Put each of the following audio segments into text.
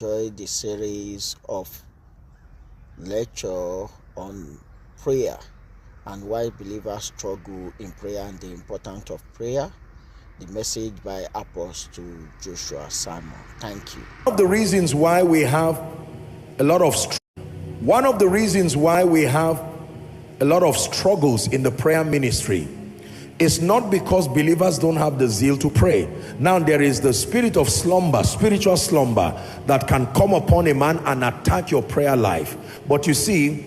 Enjoy the series of lecture on prayer and why believers struggle in prayer and the importance of prayer. The message by Apostle Joshua Simon. Thank you. One of the reasons why we have a lot of struggles in the prayer ministry is not because believers don't have the zeal to pray. Now there is the spirit of slumber, spiritual slumber, that can come upon a man and attack your prayer life. But you see,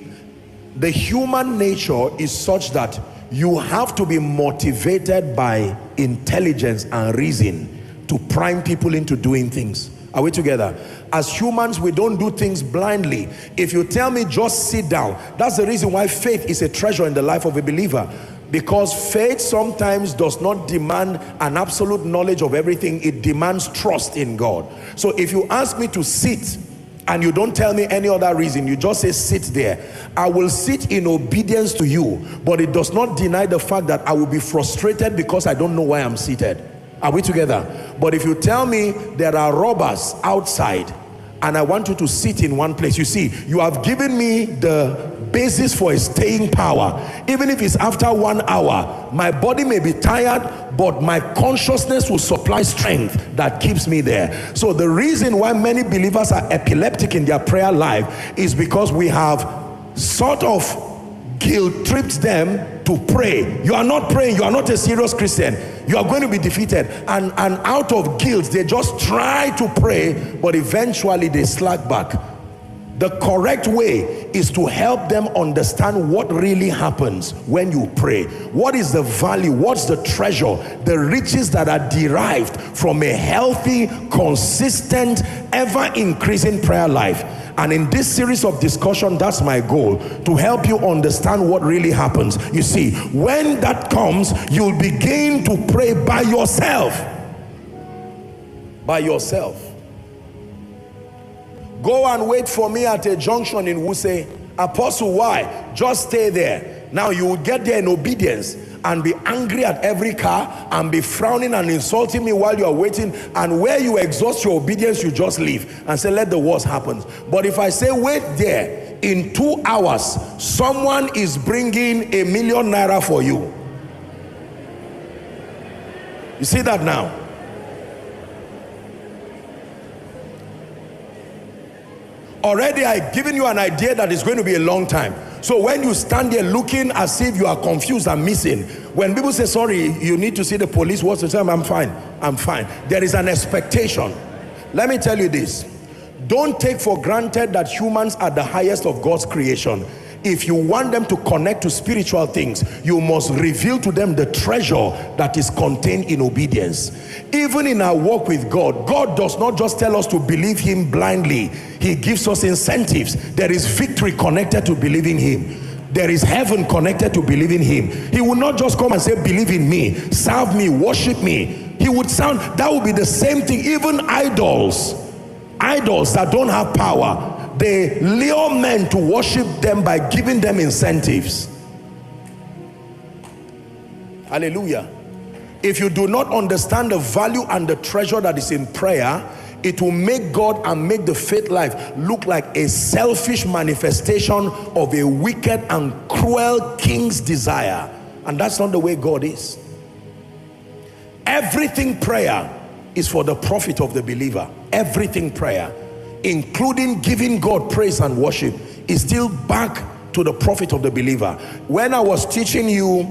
the human nature is such that you have to be motivated by intelligence and reason to prime people into doing things. Are we together? As humans, we don't do things blindly. If you tell me just sit down, that's the reason why faith is a treasure in the life of a believer. Because faith sometimes does not demand an absolute knowledge of everything. It demands trust in God. So if you ask me to sit and you don't tell me any other reason, you just say sit there, I will sit in obedience to you, but it does not deny the fact that I will be frustrated because I don't know why I'm seated. Are we together? But if you tell me there are robbers outside and I want you to sit in one place, you see, you have given me the basis for a staying power. Even if it's after 1 hour, my body may be tired, but my consciousness will supply strength that keeps me there. So the reason why many believers are epileptic in their prayer life is because we have sort of guilt-tripped them to pray. You are not praying, you are not a serious Christian, you are going to be defeated, and out of guilt they just try to pray, but eventually they slack back. The correct way is to help them understand what really happens when you pray. What is the value? What's the treasure? The riches that are derived from a healthy, consistent, ever-increasing prayer life. And in this series of discussion, that's my goal, to help you understand what really happens. You see, when that comes, you'll begin to pray by yourself. By yourself. Go and wait for me at a junction in Wuse. Apostle, why? Just stay there. Now you will get there in obedience and be angry at every car and be frowning and insulting me while you are waiting, and where you exhaust your obedience, you just leave and say let the worst happen. But if I say wait there, in 2 hours someone is bringing ₦1 million for you. You see that now? Already I've given you an idea that it's going to be a long time. So when you stand there looking as if you are confused and missing, when people say sorry, you need to see the police, what's the time? I'm fine. There is an expectation. Let me tell you this, don't take for granted that humans are the highest of God's creation. If you want them to connect to spiritual things, you must reveal to them the treasure that is contained in obedience. Even in our walk with God, God does not just tell us to believe him blindly. He gives us incentives. There is victory connected to believing him. There is heaven connected to believing him. He will not just come and say, believe in me, serve me, worship me. He would sound, that would be the same thing. Even idols that don't have power, they lure men to worship them by giving them incentives. Hallelujah. If you do not understand the value and the treasure that is in prayer, it will make God and make the faith life look like a selfish manifestation of a wicked and cruel king's desire. And that's not the way God is. Everything prayer is for the profit of the believer. Everything prayer, including giving God praise and worship, is still back to the profit of the believer. When I was teaching you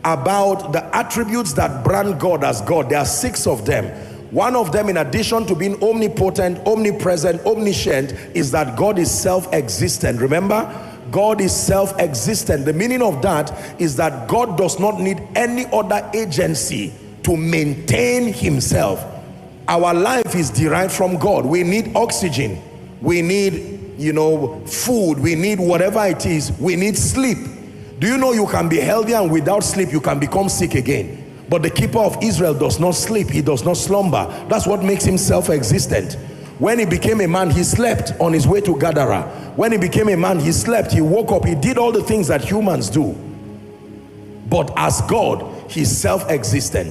about the attributes that brand God as God, there are 6 of them. One of them, in addition to being omnipotent, omnipresent, omniscient, is that God is self-existent. Remember, God is self-existent. The meaning of that is that God does not need any other agency to maintain himself. Our life is derived from God. We need oxygen, we need, food, we need whatever it is, we need sleep. Do you know you can be healthy and without sleep you can become sick again? But the keeper of Israel does not sleep, he does not slumber. That's what makes him self-existent. When he became a man, he slept on his way to Gadara. When he became a man, he slept, he woke up, he did all the things that humans do. But as God, he's self-existent.